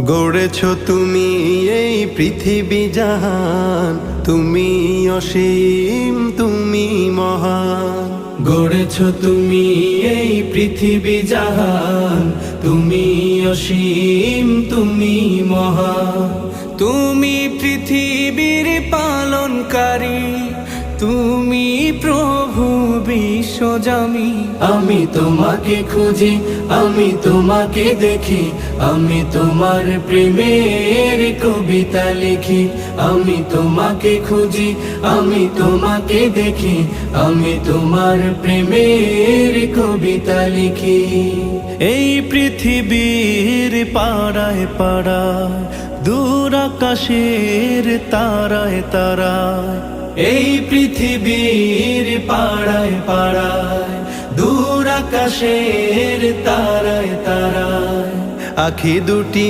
গড়েছ তুমি এই পৃথিবী জাহান, তুমি অসীম তুমি মহান। গড়েছ তুমি এই পৃথিবী জাহান, তুমি অসীম তুমি মহান। তুমি পৃথিবীর পালনকারী, তুমি প্রভু বিশ্বজামি। আমি তোমাকে খুঁজি, আমি তোমাকে দেখি, আমি তোমার প্রেমের কবিতা লিখি। আমি তোমাকে খুঁজি, আমি তোমাকে দেখি, আমি তোমার প্রেমের কবিতা লিখি। এই পৃথিবীর পাড়ায় পাড়ায়, দূর আকাশের তারায় তারায়, এই পৃথিবীর পাড়ায় পাড়ায়, দূর আকাশের তারায় তারায়, আখি দুটি